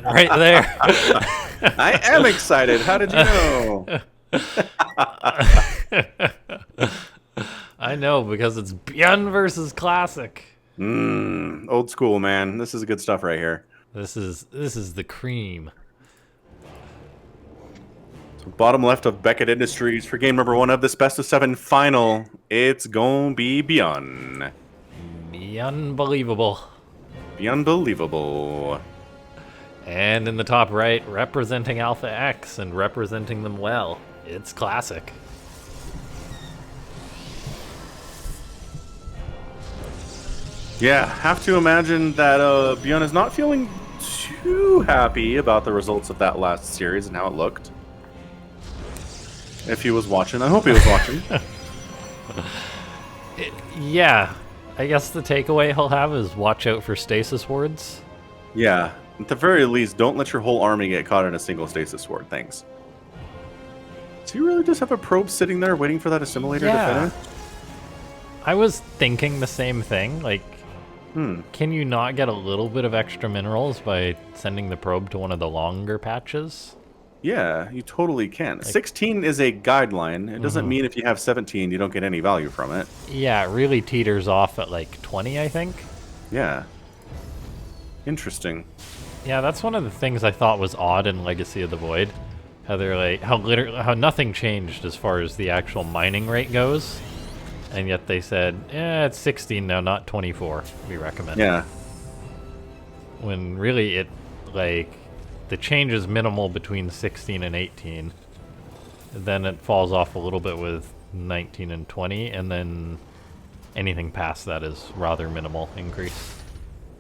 excitement right there. I am excited. How did you know? I know, because it's ByuN versus Classic. Old school, man. This is good stuff right here. This is the cream. So bottom left of Beckett Industries for game number 1 of this best of 7 final. It's gonna be ByuN. Unbelievable. Be unbelievable. And in the top right, representing Alpha X and representing them well, it's Classic. Yeah, have to imagine that ByuN is not feeling too happy about the results of that last series and how it looked. If he was watching, I hope he was watching. Yeah, I guess the takeaway he'll have is watch out for stasis wards. Yeah, at the very least, don't let your whole army get caught in a single stasis ward. Thanks. Does he really just have a probe sitting there waiting for that assimilator to finish? I was thinking the same thing. Like, can you not get a little bit of extra minerals by sending the probe to one of the longer patches? Yeah, you totally can. Like, 16 is a guideline. It doesn't mean if you have 17, you don't get any value from it. Yeah, it really teeters off at like 20, I think. Yeah. Interesting. Yeah, that's one of the things I thought was odd in Legacy of the Void. How they're like, how nothing changed as far as the actual mining rate goes. And yet they said, it's 16 now, not 24, we recommend. Yeah. When really it, like, the change is minimal between 16 and 18. Then it falls off a little bit with 19 and 20, and then anything past that is rather minimal increase.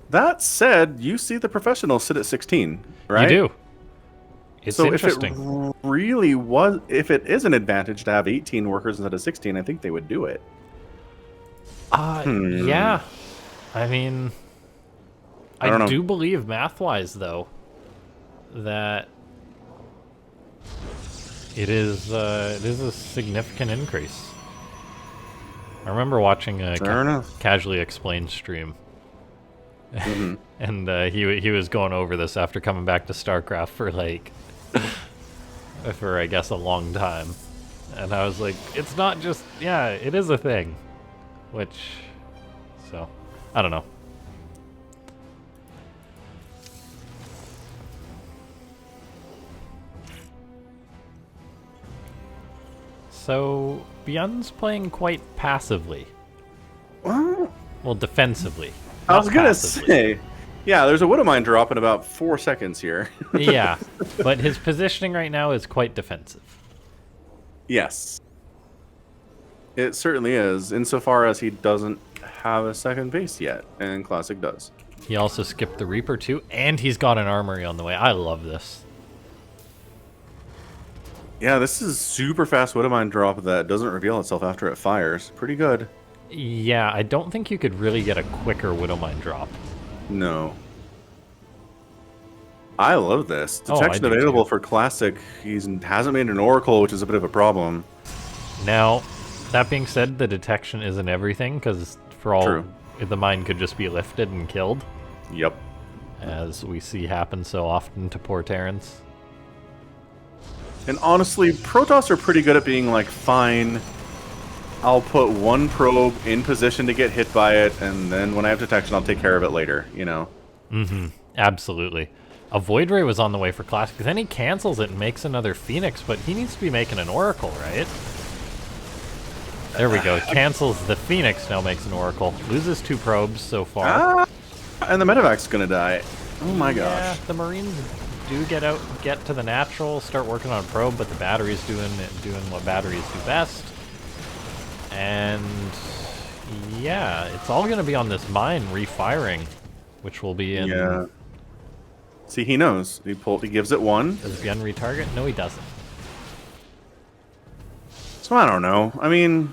That said, you see the professionals sit at 16, right? You do. It's so interesting. If it really was, if it is an advantage to have 18 workers instead of 16, I think they would do it. Yeah. I mean, I do believe math-wise, though, that it is a significant increase. I remember watching a Casually Explained stream, and he was going over this after coming back to Starcraft for like for I guess a long time, and I was like, it's not just it is a thing, so I don't know. So, ByuN's playing quite passively. Well, defensively. I was going to say, yeah, there's a Widowmine drop in about 4 seconds here. Yeah, but his positioning right now is quite defensive. Yes. It certainly is, insofar as he doesn't have a second base yet, and Classic does. He also skipped the Reaper too, and he's got an armory on the way. I love this. Yeah, this is super fast Widowmine drop that doesn't reveal itself after it fires. Pretty good. Yeah, I don't think you could really get a quicker Widowmine drop. No. I love this. Detection available for Classic. He hasn't made an Oracle, which is a bit of a problem. Now, that being said, the detection isn't everything, because for all the mine could just be lifted and killed. Yep. As we see happen so often to poor Terrans. And honestly, Protoss are pretty good at being like, fine, I'll put one probe in position to get hit by it, and then when I have detection, I'll take care of it later, you know? Absolutely. A Void Ray was on the way for Classic, then he cancels it and makes another Phoenix, but he needs to be making an Oracle, right? There we go. Cancels the Phoenix, now makes an Oracle. Loses 2 probes so far. And the Medevac's gonna die. Oh my gosh. Yeah, the Marines do get to the natural, start working on probe, but the battery's doing what batteries do best. And yeah, it's all gonna be on this mine refiring, which will be in. Yeah. See, he knows. He gives it 1. Does ByuN retarget? No, he doesn't. So I don't know. I mean,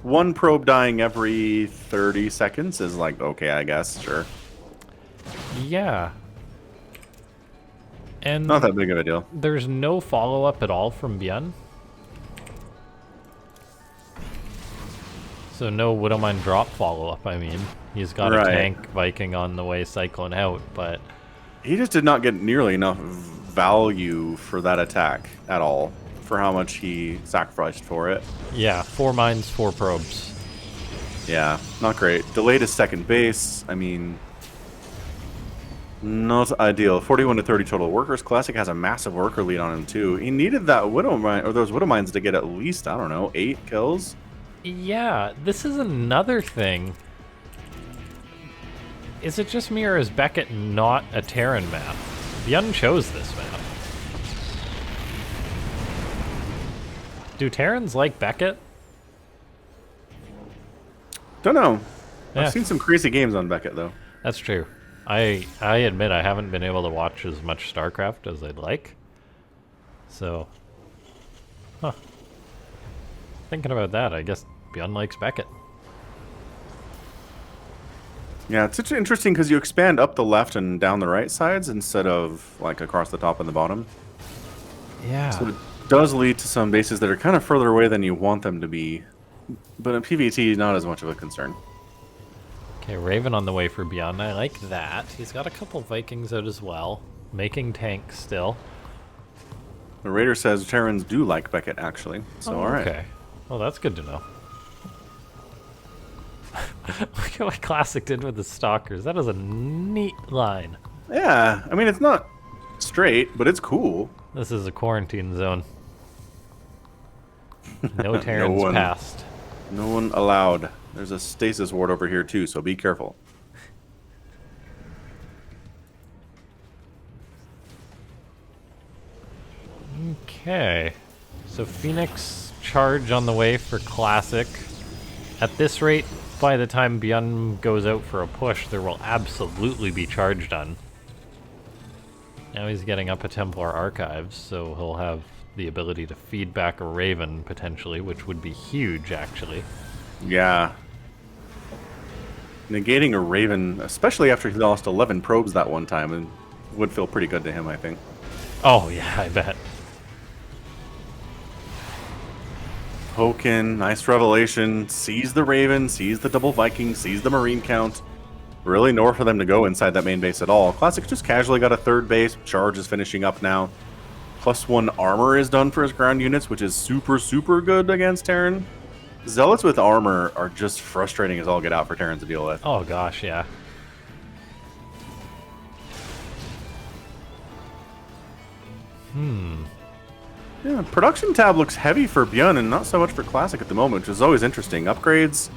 1 probe dying every 30 seconds is like, okay, I guess, sure. Yeah. And not that big of a deal. There's no follow-up at all from ByuN. So no Widowmine drop follow-up, I mean. He's got a tank Viking on the way cycling out, but He just did not get nearly enough value for that attack at all, for how much he sacrificed for it. Yeah, 4 mines, 4 probes. Yeah, not great. Delayed his second base. I mean, not ideal. 41 to 30 total workers. Classic has a massive worker lead on him too. He needed that Widow Mine, or those Widow Mines to get at least, I don't know, 8 kills. Yeah, this is another thing. Is it just me, or is Beckett not a Terran map? ByuN chose this map. Do Terrans like Beckett? Don't know. Yeah. I've seen some crazy games on Beckett though. That's true. I admit I haven't been able to watch as much Starcraft as I'd like. So, huh. Thinking about that, I guess ByuN likes Beckett. Yeah, it's interesting because you expand up the left and down the right sides instead of like across the top and the bottom. Yeah. So it does lead to some bases that are kind of further away than you want them to be. But in PvT, not as much of a concern. Okay, Raven on the way for ByuN. I like that. He's got a couple Vikings out as well. Making tanks still. The Raider says Terrans do like Beckett, actually. So, alright. Okay. Well, that's good to know. Look at what Classic did with the Stalkers. That is a neat line. Yeah, I mean, it's not straight, but it's cool. This is a quarantine zone. No Terrans passed. No one allowed. There's a stasis ward over here, too, so be careful. Okay. So Phoenix charge on the way for Classic. At this rate, by the time ByuN goes out for a push, there will absolutely be charge done. Now he's getting up a Templar Archives, so he'll have the ability to feed back a Raven, potentially, which would be huge, actually. Yeah. Negating a Raven, especially after he lost 11 probes that one time, and would feel pretty good to him, I think. Oh, yeah, I bet. Hoken, nice revelation, sees the Raven, sees the double Viking, sees the Marine count. Really nowhere for them to go inside that main base at all. Classic just casually got a third base. Charge is finishing up now. +1 armor is done for his ground units, which is super, super good against Terran. Zealots with armor are just frustrating as all get out for Terrans to deal with. Oh, gosh, yeah. Yeah, production tab looks heavy for ByuN and not so much for Classic at the moment, which is always interesting. Upgrades.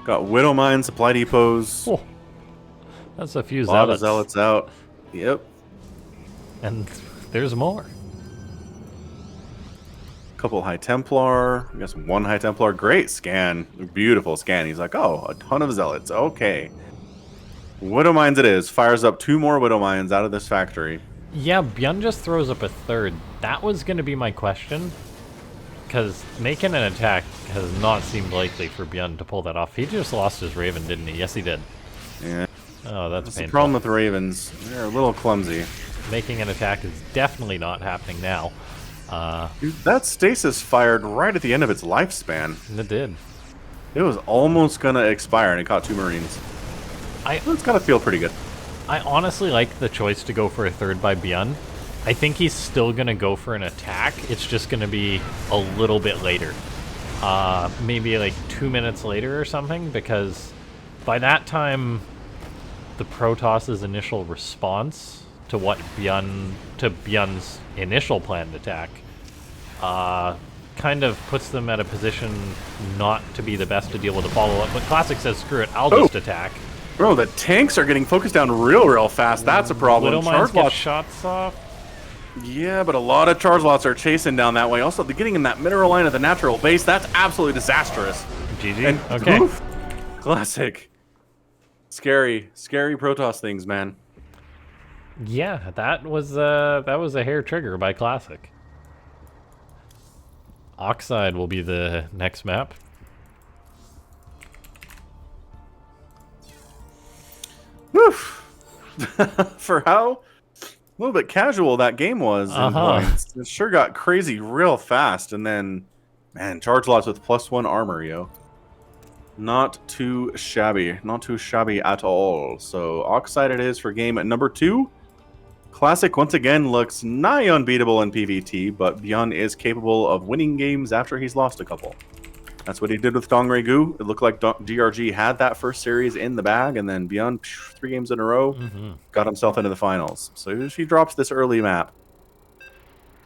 Got Widow Mine, supply depots. Oh, that's a few A lot of Zealots. Zealots out. Yep. And there's more. Couple High Templar. I guess 1 High Templar. Great scan. Beautiful scan. He's like, oh, a ton of Zealots. Okay. Widow Mines it is. Fires up 2 more Widow Mines out of this factory. Yeah, ByuN just throws up a third. That was going to be my question. Because making an attack has not seemed likely for ByuN to pull that off. He just lost his Raven, didn't he? Yes, he did. Yeah. Oh, that's That's the painful. problem with the Ravens. They're a little clumsy. Making an attack is definitely not happening now. Dude, that stasis fired right at the end of its lifespan. And it did. It was almost gonna expire and it caught 2 Marines. It's gotta feel pretty good. I honestly like the choice to go for a third by ByuN. I think he's still going to go for an attack. It's just going to be a little bit later. Maybe like 2 minutes later or something, because by that time, the Protoss's initial response to ByuN's initial planned attack kind of puts them at a position not to be the best to deal with the follow-up. But Classic says, screw it, I'll just attack. Bro, the tanks are getting focused down real fast. That's a problem. Widow Mines Charge get lots. shots off. Yeah, but a lot of charge lots are chasing down that way. Also, they're getting in that mineral line at the natural base. That's absolutely disastrous. GG. And Okay. oof, Classic. Scary Protoss things, man. Yeah, that was a hair trigger by Classic. Oxide will be the next map. Woof. For how a little bit casual that game was in points, it sure got crazy real fast. And then, man, charge lots with +1 armor, yo. Not too shabby. Not too shabby at all. So, Oxide it is for game number 2. Classic once again looks nigh unbeatable in PvT, but ByuN is capable of winning games after he's lost a couple. That's what he did with Dongregu. It looked like DRG had that first series in the bag, and then ByuN, 3 games in a row, got himself into the finals. So if he drops this early map,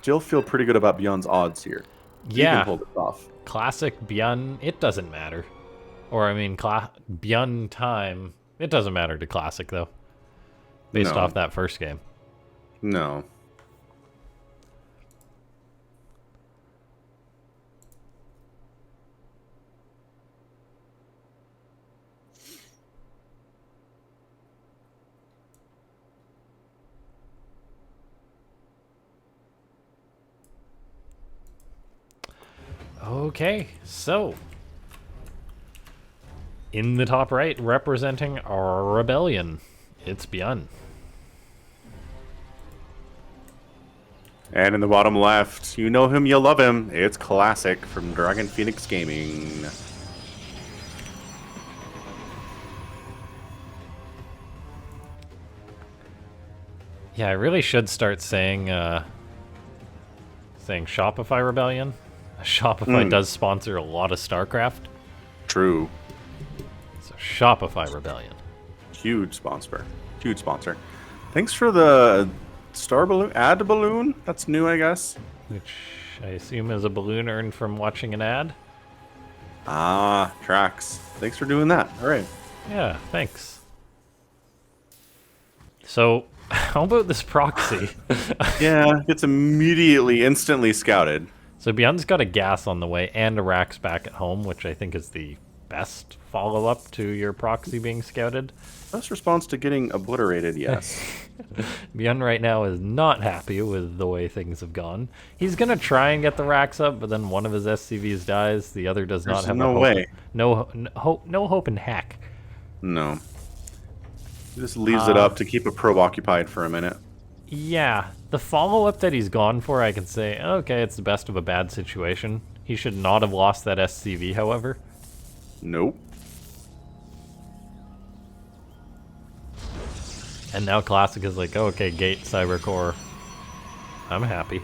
still feel pretty good about ByuN's odds here. He can Yeah. pull this off. Classic ByuN, it doesn't matter. Or, I mean, ByuN time, it doesn't matter to Classic, though. Based off that first game. No. Okay, so in the top right, representing our rebellion, it's ByuN. And in the bottom left, you know him, you love him. It's Classic from Dragon Phoenix Gaming. Yeah, I really should start saying Shopify Rebellion. Shopify does sponsor a lot of Starcraft. True. So Shopify Rebellion. Huge sponsor. Huge sponsor. Thanks for the star balloon, ad balloon. That's new, I guess. Which I assume is a balloon earned from watching an ad. Ah, tracks. Thanks for doing that. All right. Yeah, thanks. So, how about this proxy? Yeah, it's immediately, instantly scouted. So ByuN's got a gas on the way and a Rax back at home, which I think is the best follow-up to your proxy being scouted. Best response to getting obliterated, yes. ByuN right now is not happy with the way things have gone. He's gonna try and get the Rax up, but then one of his SCVs dies. The other does not have no way. No hope in heck. No. He just leaves it up to keep a probe occupied for a minute. Yeah, the follow-up that he's gone for, I can say, okay, it's the best of a bad situation. He should not have lost that SCV, however. Nope. And now Classic is like, oh, okay, Gate, Cybercore. I'm happy.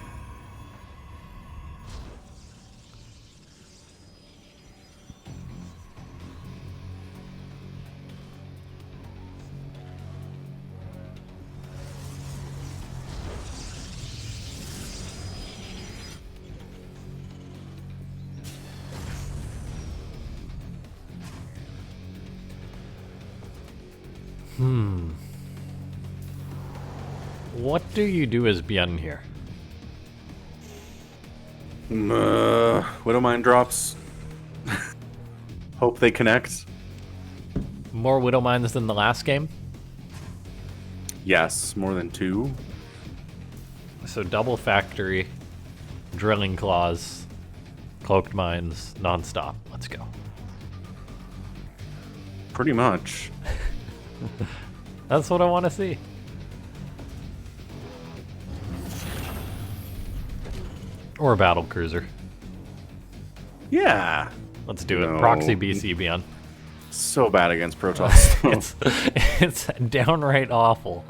What do you do as ByuN here? Widowmine drops. Hope they connect. More Widow Mines than the last game? Yes, more than 2. So double factory, drilling claws, cloaked mines, non-stop. Let's go. Pretty much. That's what I want to see. Or a battle cruiser. Yeah. Let's do it. No. Proxy BC ByuN. So bad against Protoss. It's downright awful.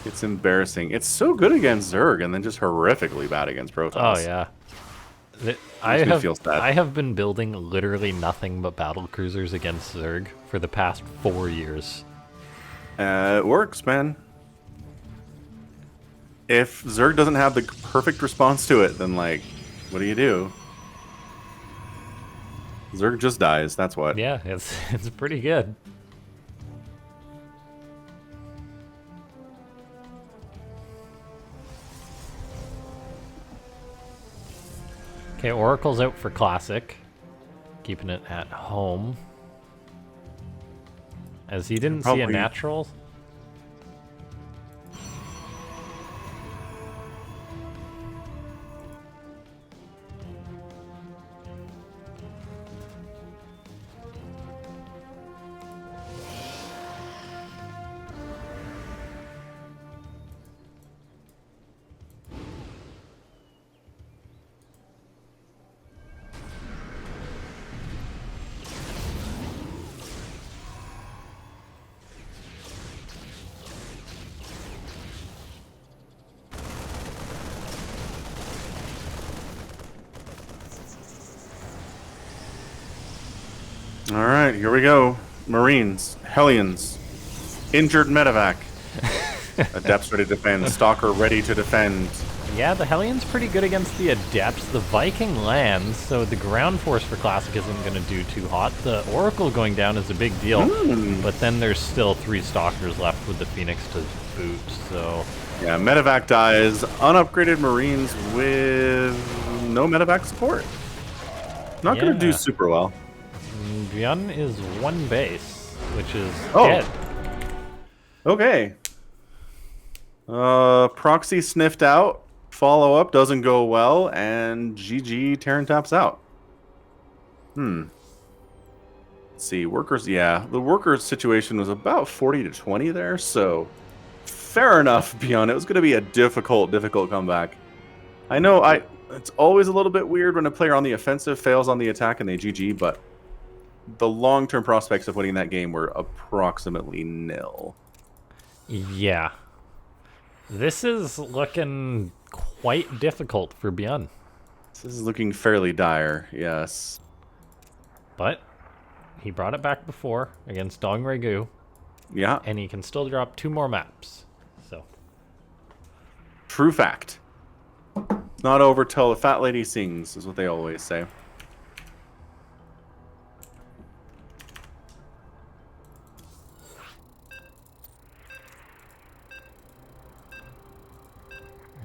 It's embarrassing. It's so good against Zerg and then just horrifically bad against Protoss. Oh yeah. Feels sad. I have been building literally nothing but battle cruisers against Zerg for the past 4 years. It works, man. If Zerg doesn't have the perfect response to it, then, like, what do? Zerg just dies, that's what. Yeah, it's pretty good. Okay, Oracle's out for Classic. Keeping it at home. As he didn't see a natural. All right, here we go. Marines, Hellions, injured medevac, Adepts ready to defend, Stalker ready to defend. Yeah, the Hellions pretty good against the Adepts. The Viking lands, so the ground force for Classic isn't going to do too hot. The Oracle going down is a big deal, but then there's still 3 Stalkers left with the Phoenix to boot, so... Yeah, medevac dies, unupgraded Marines with no medevac support. Not going to do super well. ByuN is 1 base, which is dead. Okay. Proxy sniffed out. Follow-up doesn't go well, and GG Terran taps out. Let's see, workers, yeah. The workers situation was about 40 to 20 there, so fair enough, ByuN. It was going to be a difficult comeback. I know it's always a little bit weird when a player on the offensive fails on the attack and they GG, but the long-term prospects of winning that game were approximately nil. Yeah. This is looking quite difficult for ByuN. This is looking fairly dire, yes. But he brought it back before against Dong Regu. Yeah. And he can still drop 2 more maps. So. True fact. It's not over till the fat lady sings, is what they always say.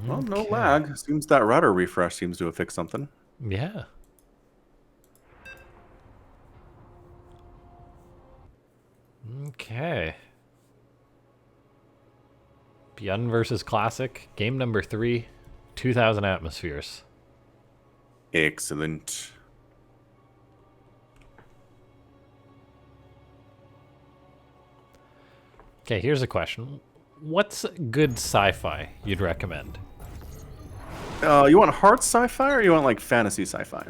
Well, no lag. Seems that router refresh seems to have fixed something. Yeah. Okay. ByuN versus Classic, game number 3, 2,000 atmospheres. Excellent. Okay, here's a question. What's good sci-fi you'd recommend? You want hard sci-fi or you want like fantasy sci-fi?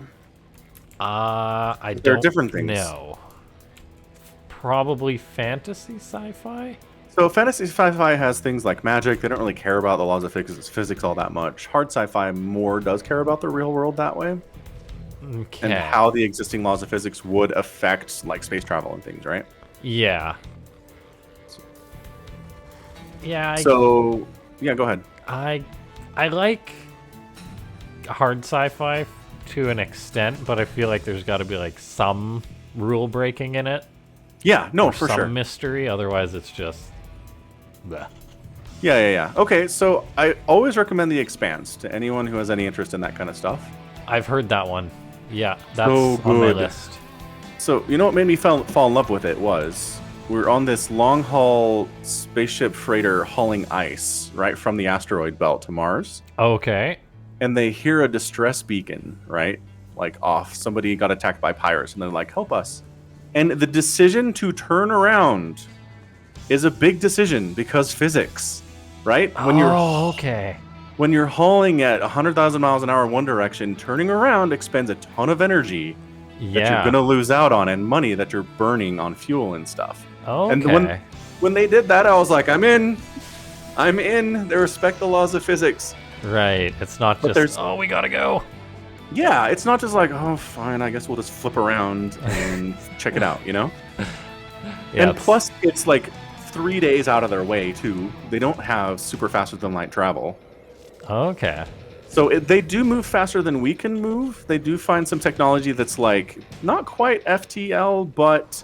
They're different things. No. Probably fantasy sci-fi? So fantasy sci-fi has things like magic. They don't really care about the laws of physics all that much. Hard sci-fi more does care about the real world that way. Okay. And how the existing laws of physics would affect like space travel and things, right? Yeah. Yeah. So, yeah, go ahead. I like hard sci-fi to an extent, but I feel like there's got to be like some rule breaking in it. Yeah, no, for some sure. Mystery, otherwise it's just bleh. Yeah. Okay, so I always recommend The Expanse to anyone who has any interest in that kind of stuff. I've heard that one. Yeah, that's so on my good. list. So, you know what made me fall in love with it was we're on this long-haul spaceship freighter hauling ice right from the asteroid belt to Mars. Okay. And they hear a distress beacon, right? Like off. Somebody got attacked by pirates, and they're like, help us. And the decision to turn around is a big decision because physics, right? Okay. When you're hauling at 100,000 miles an hour in one direction, turning around expends a ton of energy that you're going to lose out on and money that you're burning on fuel and stuff. Okay. And when they did that, I was like, I'm in. They respect the laws of physics. Right. It's not just, we got to go. Yeah, it's not just like, oh, fine, I guess we'll just flip around and check it out, you know? Yeah, and plus, it's like 3 days out of their way, too. They don't have super faster than light travel. Okay. So they do move faster than we can move. They do find some technology that's like, not quite FTL, but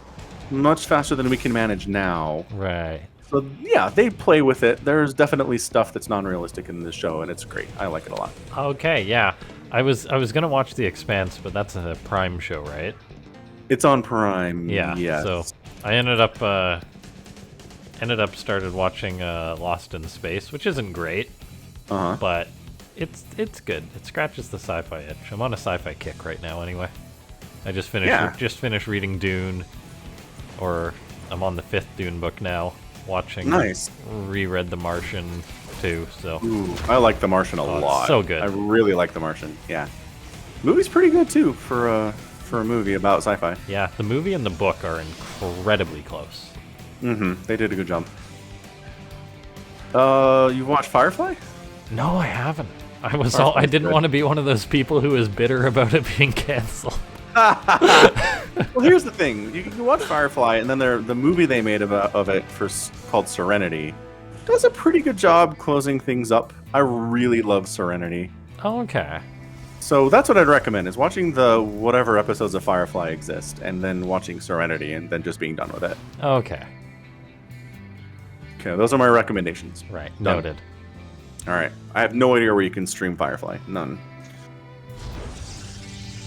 much faster than we can manage now. Right. So, yeah, they play with it. There's definitely stuff that's non-realistic in this show, and it's great. I like it a lot. Okay, yeah. I was gonna watch The Expanse, but that's a Prime show, right? It's on Prime. Yeah. Yes. So I ended up started watching Lost in Space, which isn't great, but it's good. It scratches the sci-fi itch. I'm on a sci-fi kick right now, anyway. I just finished reading Dune, or I'm on the 5th Dune book now. Watching. Nice. Reread The Martian too. So. Ooh, I like The Martian a lot. So good. I really like The Martian. Yeah. Movie's pretty good too for a movie about sci-fi. Yeah, the movie and the book are incredibly close. They did a good job. You watched Firefly? No, I haven't. I didn't want to be one of those people who is bitter about it being canceled. Well, here's the thing: you can watch Firefly, and then the movie they made of it called Serenity does a pretty good job closing things up. I really love Serenity. Oh, okay. So that's what I'd recommend: is watching the whatever episodes of Firefly exist, and then watching Serenity, and then just being done with it. Okay. Okay, those are my recommendations. Right. Done. Noted. All right. I have no idea where you can stream Firefly. None.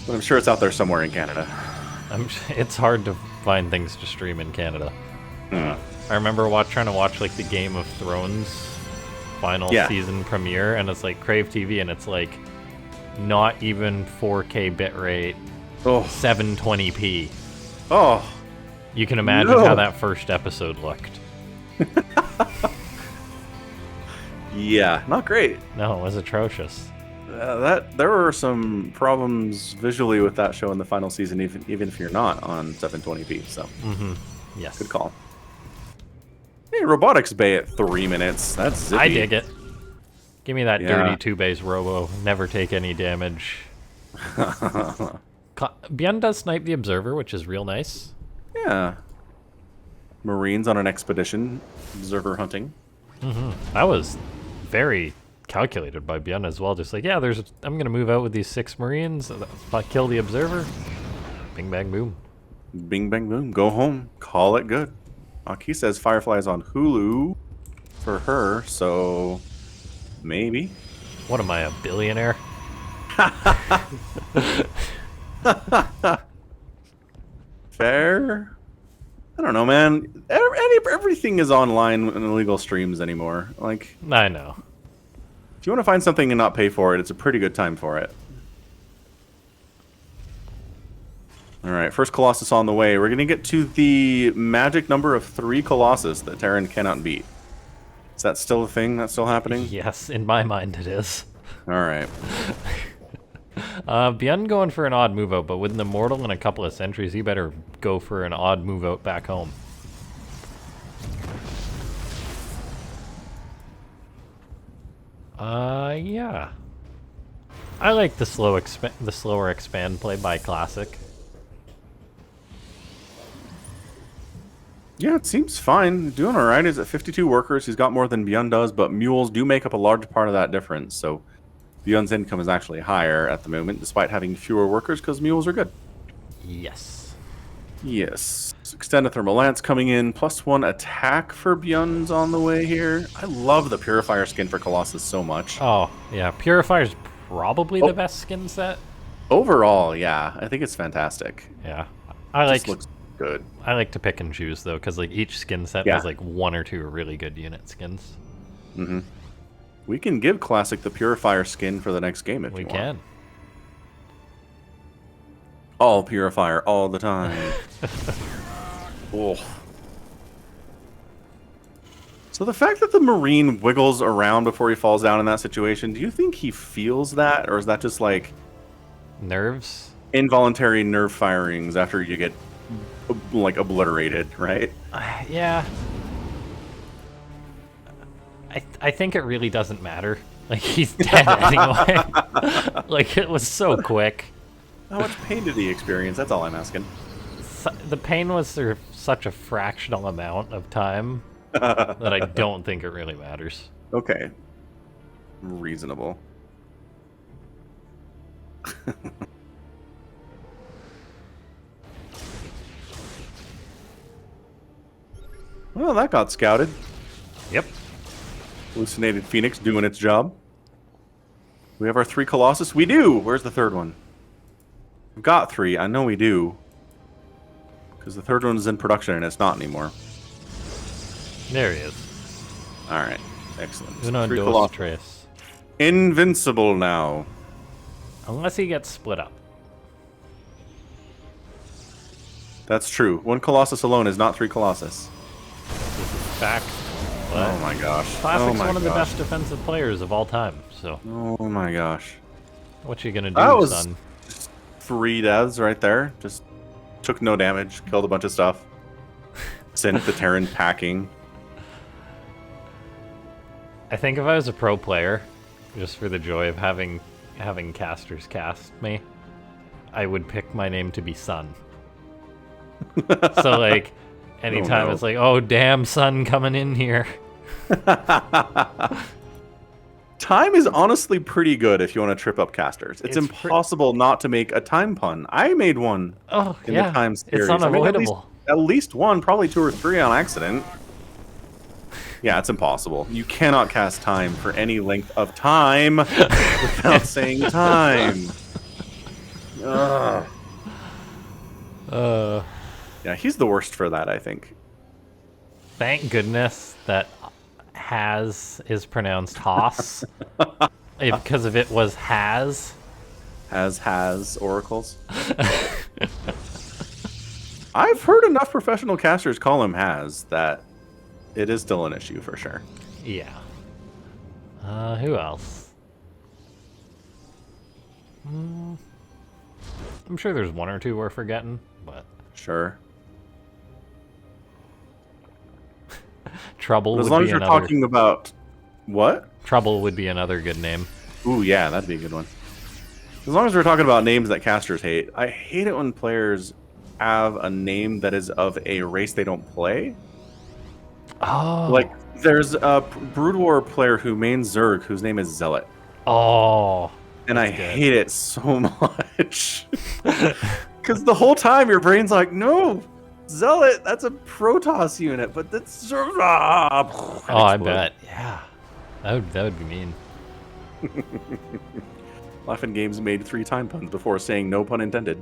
But I'm sure it's out there somewhere in Canada. It's hard to find things to stream in Canada. Hmm. I remember trying to watch like the Game of Thrones final season premiere, and it's like Crave TV, and it's like not even 4K bitrate, 720p. Oh. You can imagine how that first episode looked. Yeah, not great. No, it was atrocious. There were some problems visually with that show in the final season, even if you're not on 720p. So, Yes, good call. Hey, robotics bay at 3 minutes. That's zippy. I dig it. Give me that dirty 2-base robo. Never take any damage. ByuN does snipe the observer, which is real nice. Yeah. Marines on an expedition, observer hunting. That was very calculated by ByuN as well. Just like, yeah, I'm gonna move out with these 6 Marines, kill the observer. Bing bang boom. Bing bang boom. Go home. Call it good. Aki says Firefly's on Hulu for her, so maybe. What am I, a billionaire? Fair. I don't know, man. Everything is online in illegal streams anymore. Like, I know. if you want to find something and not pay for it, it's a pretty good time for it. All right, first Colossus on the way. We're going to get to the magic number of 3 Colossus that Terran cannot beat. Is that still a thing? That's still happening? Yes, in my mind it is. All right. ByuN going for an odd move out, but with an immortal and a couple of sentries, he better go for an odd move out back home. Yeah. I like the slower expand play by Classic. Yeah, it seems fine. Doing all right. He's at 52 workers. He's got more than ByuN does, but mules do make up a large part of that difference. So ByuN's income is actually higher at the moment, despite having fewer workers, because mules are good. Yes. Yes. Extended Thermal Lance coming in. +1 attack for ByuN's on the way here. I love the Purifier skin for Colossus so much. Oh, yeah. Purifier's probably the best skin set. Overall, yeah. I think it's fantastic. Yeah. It just looks good. I like to pick and choose, though, because like each skin set has like 1 or 2 really good unit skins. We can give Classic the Purifier skin for the next game if you want. We can. All Purifier, all the time. Oh. So the fact that the Marine wiggles around before he falls down in that situation, do you think he feels that? Or is that just like... nerves? Involuntary nerve firings after you get, like, obliterated, right? Yeah. I think it really doesn't matter. Like, he's dead anyway. Like, it was so quick. How much pain did he experience? That's all I'm asking. The pain was for such a fractional amount of time that I don't think it really matters. Okay. Reasonable. Well, that got scouted. Yep. Hallucinated Phoenix doing its job. We have our 3 Colossus. We do! Where's the third one? We've got 3. I know we do. Because the third one is in production and it's not anymore. There he is. Alright. Excellent. 3 Colossus. Tres. Invincible now. Unless he gets split up. That's true. 1 Colossus alone is not 3 Colossus. This is fact. Oh my gosh. Classic's one of the best defensive players of all time, so... Oh my gosh. What you gonna do, son? Just 3 deaths right there. Just took no damage, killed a bunch of stuff. Sent the Terran packing. I think if I was a pro player, just for the joy of having casters cast me, I would pick my name to be Sun. So, like, anytime no. it's like, oh, damn, Sun coming in here. Time is honestly pretty good if you want to trip up casters. It's It's impossible not to make a time pun. I made one Oh, in yeah. the time series. It's I mean, unavoidable. at least one, probably 2 or 3 on accident. Yeah, it's impossible. You cannot cast time for any length of time without saying time. Ugh. Yeah, he's the worst for that, I think. Thank goodness that has is pronounced Haas. Because if it was has. Has oracles. I've heard enough professional casters call him has that it is still an issue for sure. Yeah. Who else? I'm sure there's one or two we're forgetting, but Sure. Trouble As would long be as you're another. talking about what? Trouble would be another good name. Ooh, yeah, that'd be a good one. As long as we're talking about names that casters hate, I hate it when players have a name that is of a race they don't play. Oh. Like, there's a Brood War player who mains Zerg whose name is Zealot. Oh. And I hate it so much. Because the whole time your brain's like, no, Zealot, that's a Protoss unit, but that's... Oh, I bet. Yeah. That would be mean. LaughNgamez made 3 time puns before saying no pun intended.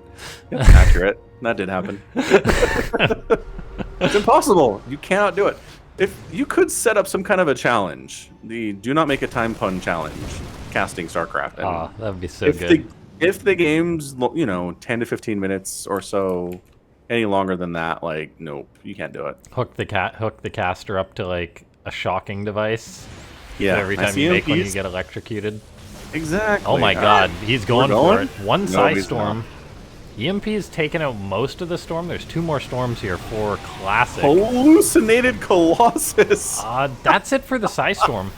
It's accurate. That did happen. It's impossible. You cannot do it. If you could set up some kind of a challenge, the do not make a time pun challenge, casting Starcraft. Oh, that would be so good. If the game's, 10 to 15 minutes or so, any longer than that, like, nope, you can't do it. Hook the caster up to like a shocking device. Yeah. So every time you make one, you get electrocuted. Exactly. Oh my god, he's going for it. One No, Psy he's Storm. EMP's taken out most of the storm. There's 2 more storms here for Classic. Hallucinated Colossus. That's it for the Psy Storm.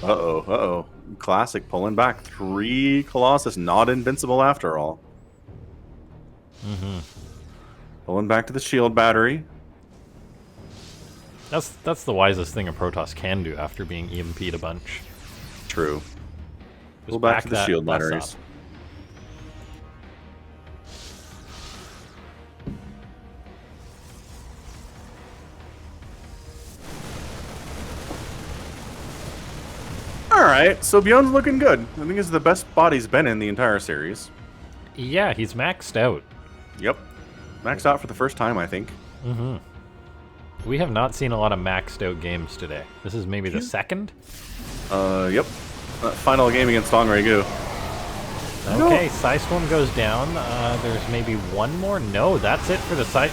Uh-oh. Classic pulling back 3 Colossus, not invincible after all. Pulling back to the shield battery. That's the wisest thing a Protoss can do after being EMP'd a bunch. True. Just Pull back to the that shield mess batteries. up. Alright, so ByuN's looking good. I think it's the best bot he's been in the entire series. Yeah, he's maxed out. Yep. Maxed out for the first time, I think. We have not seen a lot of maxed out games today. This is maybe the second? Yep. Final game against Stingray Goo. Okay, Psy Storm goes down. There's maybe one more? No, that's it for the Psy...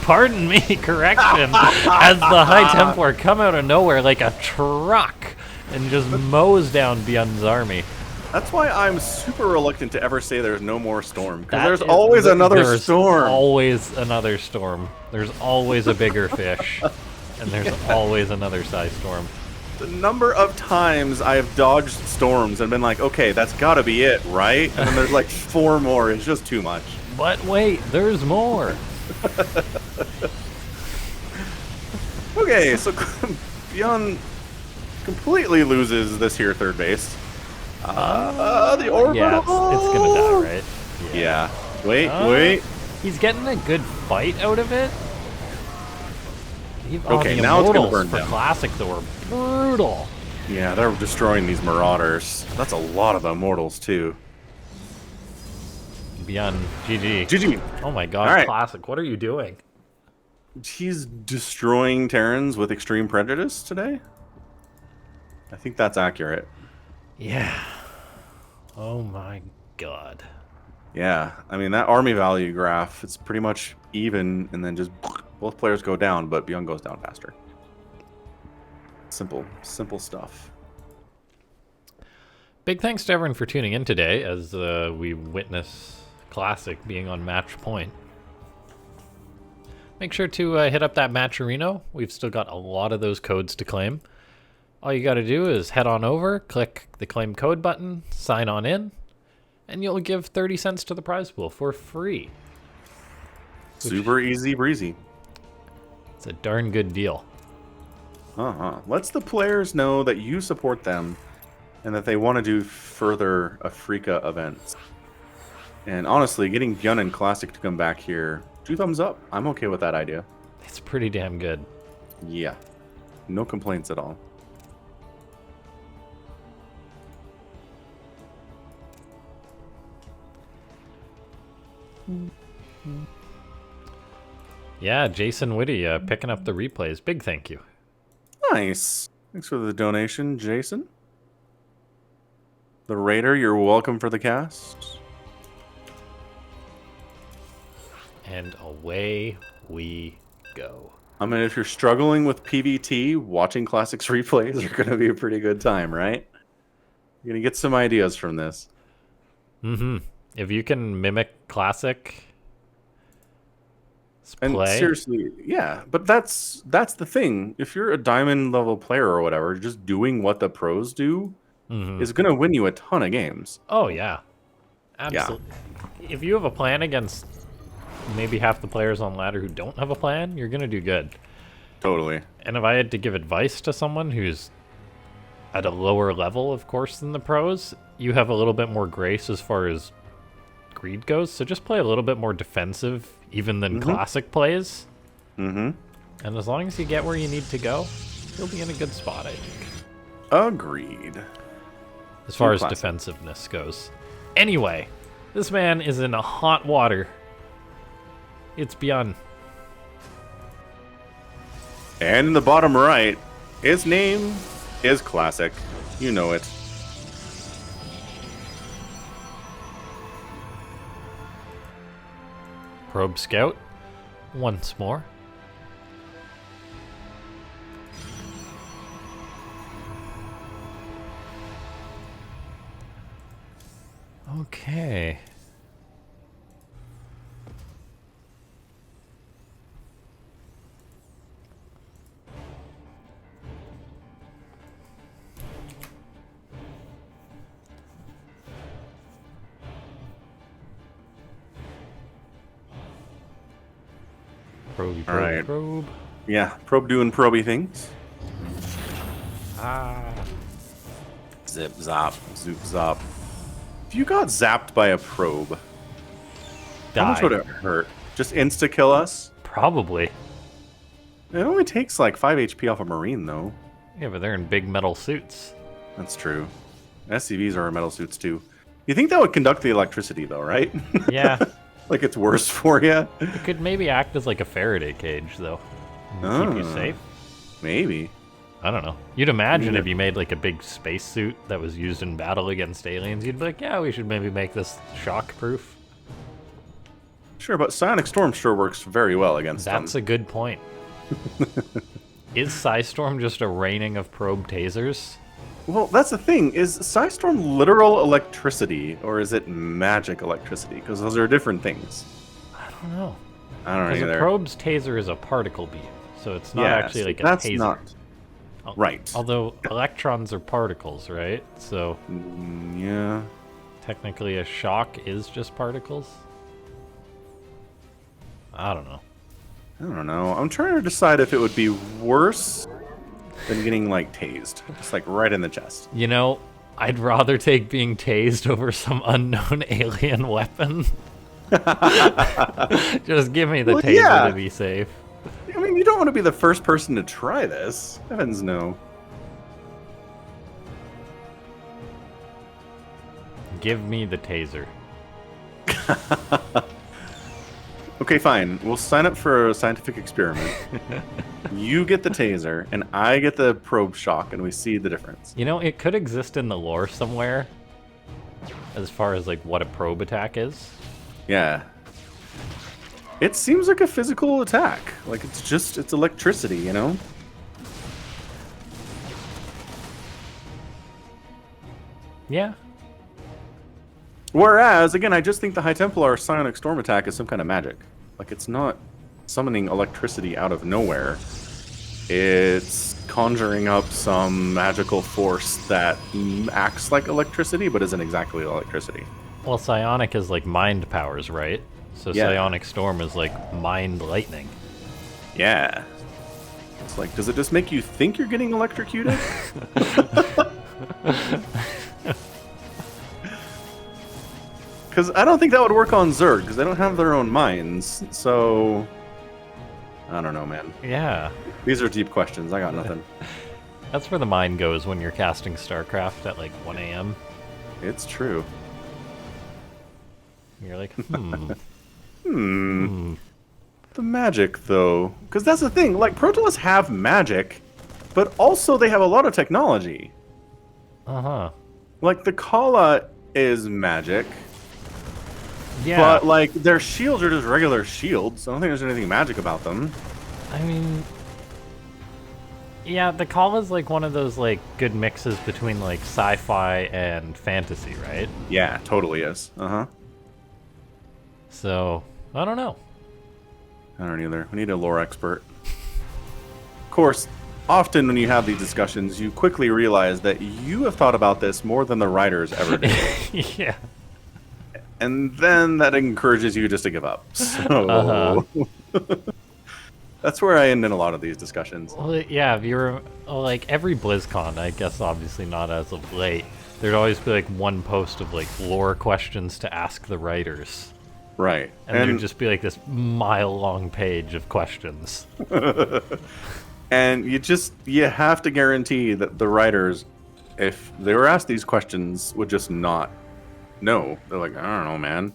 Pardon me, correction. As the High Templar come out of nowhere like a truck and just mows down ByuN's army. That's why I'm super reluctant to ever say there's no more storm. Because there's always another storm. There's always another storm. There's always a bigger fish. And there's always another Psy Storm. The number of times I have dodged storms and been like, okay, that's gotta be it, right? And then there's like 4 more. It's just too much. But wait, there's more. Okay, so ByuN completely loses this here third base. The orbital. Yeah, it's gonna die, right? Yeah. Wait. He's getting a good fight out of it. Okay, the now it's gonna Immortals burn for down. Classic, though, are brutal. Yeah, they're destroying these Marauders. That's a lot of Immortals, too. ByuN, GG. GG. Oh my god, All right. Classic, what are you doing? He's destroying Terrans with extreme prejudice today? I think that's accurate. Yeah. Oh my god. Yeah, I mean, that army value graph, it's pretty much even, and then just both players go down, but ByuN goes down faster. Simple stuff. Big thanks to everyone for tuning in today as we witness Classic being on match point. Make sure to hit up that Matcherino. We've still got a lot of those codes to claim. All you got to do is head on over, click the claim code button, sign on in, and you'll give 30 cents to the prize pool for free. Super easy breezy. It's a darn good deal. Lets the players know that you support them and that they want to do further Afrika events. And honestly, getting ByuN and Classic to come back here, 2 thumbs up. I'm okay with that idea. It's pretty damn good. Yeah. No complaints at all. Yeah, Jason Whitty picking up the replays. Big thank you. Nice. Thanks for the donation, Jason. The Raider, you're welcome for the cast. And away we go. I mean, if you're struggling with PvT, watching Classics replays are going to be a pretty good time, right? You're going to get some ideas from this. Mm-hmm. If you can mimic Classic And play. seriously, yeah, but that's the thing. If you're a diamond level player or whatever, just doing what the pros do is going to win you a ton of games. Oh, yeah. Absolutely. Yeah. If you have a plan against maybe half the players on ladder who don't have a plan, you're going to do good. Totally. And if I had to give advice to someone who's at a lower level, of course, than the pros, you have a little bit more grace as far as greed goes. So just play a little bit more defensive, even than Classic plays. And as long as you get where you need to go, you'll be in a good spot, I think. Agreed. As far as defensiveness goes. Anyway, this man is in hot water. It's ByuN. And in the bottom right, his name is Classic. You know it. Probe Scout. Once more. Okay. Probe, All right. probe. Yeah, probe doing probey things. Zip, zop, zoop, zop. If you got zapped by a probe, how much would it hurt? Just insta-kill us? Probably. It only takes like 5 HP off a Marine, though. Yeah, but they're in big metal suits. That's true. SCVs are in metal suits, too. You think that would conduct the electricity, though, right? Yeah. Like it's worse for you? It could maybe act as like a Faraday cage, though. And keep you safe. Maybe. I don't know. You'd imagine if you made like a big space suit that was used in battle against aliens, you'd be like, yeah, we should maybe make this shock-proof. Sure, but Psionic Storm sure works very well against them. That's a good point. Is Psystorm just a raining of probe tasers? Well, that's the thing. Is Psystorm literal electricity, or is it magic electricity? Because those are different things. I don't know. I don't know Because either. a probe's taser is a particle beam, so it's not actually like a that's taser. not right. Although electrons are particles, right? So Yeah. technically a shock is just particles? I don't know. I don't know. I'm trying to decide if it would be worse than getting, like, tased. Just, like, right in the chest. You know, I'd rather take being tased over some unknown alien weapon. Just give me the taser to be safe. I mean, you don't want to be the first person to try this. Heavens no. Give me the taser. Okay, fine. We'll sign up for a scientific experiment. You get the taser, and I get the probe shock, and we see the difference. You know, it could exist in the lore somewhere, as far as, like, what a probe attack is. Yeah. It seems like a physical attack. Like, it's electricity, you know? Yeah. Whereas, again, I just think the High Templar Psionic Storm attack is some kind of magic. Like, it's not summoning electricity out of nowhere. It's conjuring up some magical force that acts like electricity, but isn't exactly electricity. Well, psionic is like mind powers, right? So Yeah. psionic storm is like mind lightning. Yeah. It's like, does it just make you think you're getting electrocuted? Because I don't think that would work on Zerg, because they don't have their own minds. So, I don't know, man. Yeah. These are deep questions. I got nothing. That's where the mind goes when you're casting Starcraft at like 1 a.m. It's true. You're like, The magic, though. Because that's the thing. Like, Protoss have magic, but also they have a lot of technology. Uh-huh. Like, the Kala is magic. Yeah. But, like, their shields are just regular shields. I don't think there's anything magic about them. I mean, yeah, the call is like one of those like good mixes between like sci-fi and fantasy, right? Yeah, totally is. Uh-huh. So, I don't know. I don't either. We need a lore expert. Of course, often when you have these discussions, you quickly realize that you have thought about this more than the writers ever did. Yeah. And then that encourages you just to give up. So that's where I end in a lot of these discussions. Well, yeah, if you're like every BlizzCon, I guess obviously not as of late, there'd always be like one post of like lore questions to ask the writers. Right. And there'd just be like this mile-long page of questions. And you have to guarantee that the writers, if they were asked these questions, would just not know. They're like, I don't know, man.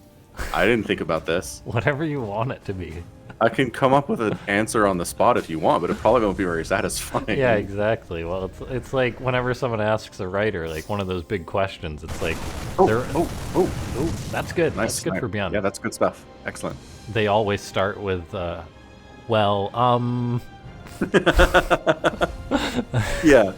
I didn't think about this. Whatever you want it to be. I can come up with an answer on the spot if you want, but it probably won't be very satisfying. Yeah, exactly. Well, it's like whenever someone asks a writer like one of those big questions, it's like, Oh, that's good. nice. That's good for ByuN. Yeah, that's good stuff. Excellent. They always start with, Yeah.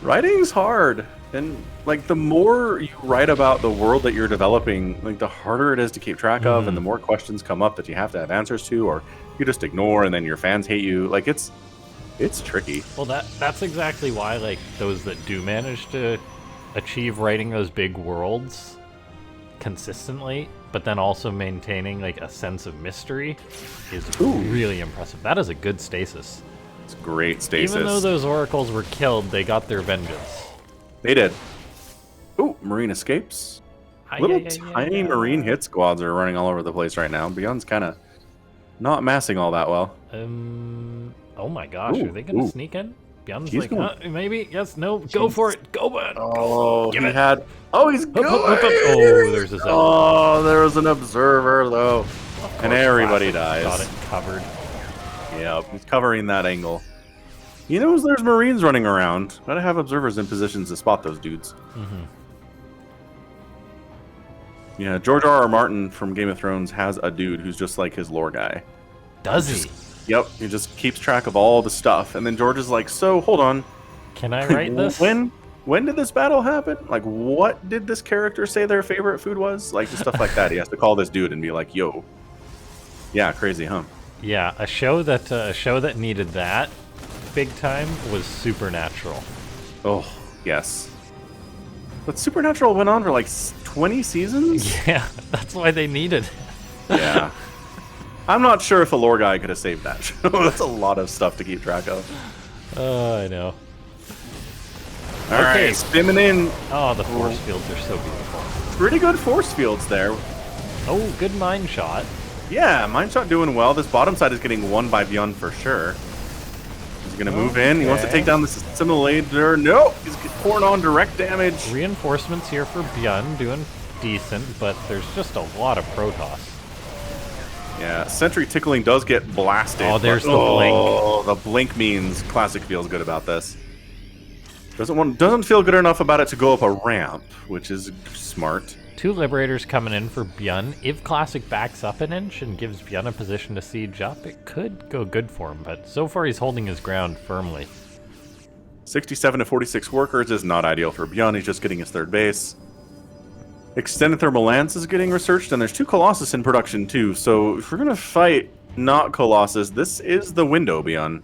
Writing's hard. And, like, the more you write about the world that you're developing, like, the harder it is to keep track of, and the more questions come up that you have to have answers to, or you just ignore, and then your fans hate you. Like, it's tricky. Well, that's exactly why, like, those that do manage to achieve writing those big worlds consistently, but then also maintaining, like, a sense of mystery is really impressive. That is a good stasis. It's great stasis. Even though those oracles were killed, they got their vengeance. They did. Ooh, Marine escapes. Little tiny Marine hit squads are running all over the place right now. ByuN's kind of not massing all that well. Oh my gosh, are they gonna sneak in? ByuN's like, maybe, yes, no, go for it, go on. Oh, Give he it. had. Oh, he's going. Oh, there's a zone. Oh, there was an observer though, and everybody dies. Got it covered. Yep, he's covering that angle. He knows there's Marines running around. Gotta have observers in positions to spot those dudes. Yeah, George R.R. Martin from Game of Thrones has a dude who's just like his lore guy. Does he? Yep, he just keeps track of all the stuff. And then George is like, so, hold on. Can I write this? When did this battle happen? Like, what did this character say their favorite food was? Like, just stuff like that. He has to call this dude and be like, yo. Yeah, crazy, huh? Yeah, a show that needed that big time was Supernatural. Oh, yes. But Supernatural went on for like 20 seasons? Yeah, that's why they needed it. Yeah. I'm not sure if a lore guy could have saved that show. That's a lot of stuff to keep track of. Oh, I know. All right, spinning in. Oh, the force fields are so beautiful. Pretty good force fields there. Oh, good mine shot. Yeah, mine shot doing well. This bottom side is getting won by ByuN for sure. He's going to move in. He wants to take down the assimilator. No, he's pouring on direct damage. Reinforcements here for ByuN, doing decent, but there's just a lot of Protoss. Yeah, Sentry Tickling does get blasted. Oh, there's the blink. Oh, the blink means Classic feels good about this. Doesn't feel good enough about it to go up a ramp, which is smart. 2 Liberators coming in for ByuN. If Classic backs up an inch and gives ByuN a position to siege up, it could go good for him, but so far he's holding his ground firmly. 67 to 46 workers is not ideal for ByuN. He's just getting his third base. Extended Thermal Lance is getting researched, and there's 2 Colossus in production too, so if we're going to fight not Colossus, this is the window, ByuN.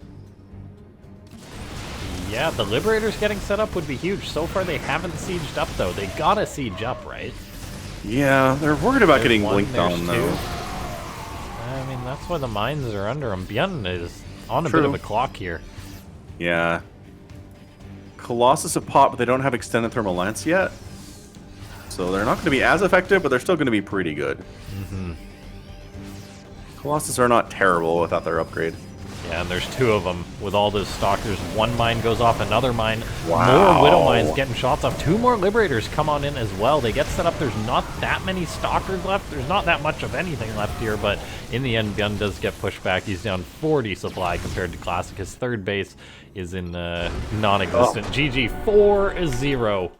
Yeah, the Liberators getting set up would be huge. So far, they haven't sieged up, though. They gotta siege up, right? Yeah, they're worried about There's getting one, blinked there's on, two. though. I mean, that's why the mines are under them. ByuN is on a True. bit of a clock here. Yeah. Colossus have popped, but they don't have extended thermal lance yet. So they're not going to be as effective, but they're still going to be pretty good. Mm-hmm. Colossus are not terrible without their upgrade. Yeah, and there's two of them. With all those stalkers, one mine goes off, another mine. Wow. More Widow mines getting shots off. Two more Liberators come on in as well. They get set up. There's not that many stalkers left. There's not that much of anything left here, but in the end, ByuN does get pushed back. He's down 40 supply compared to Classic. His third base is in non-existent. GG 4-0.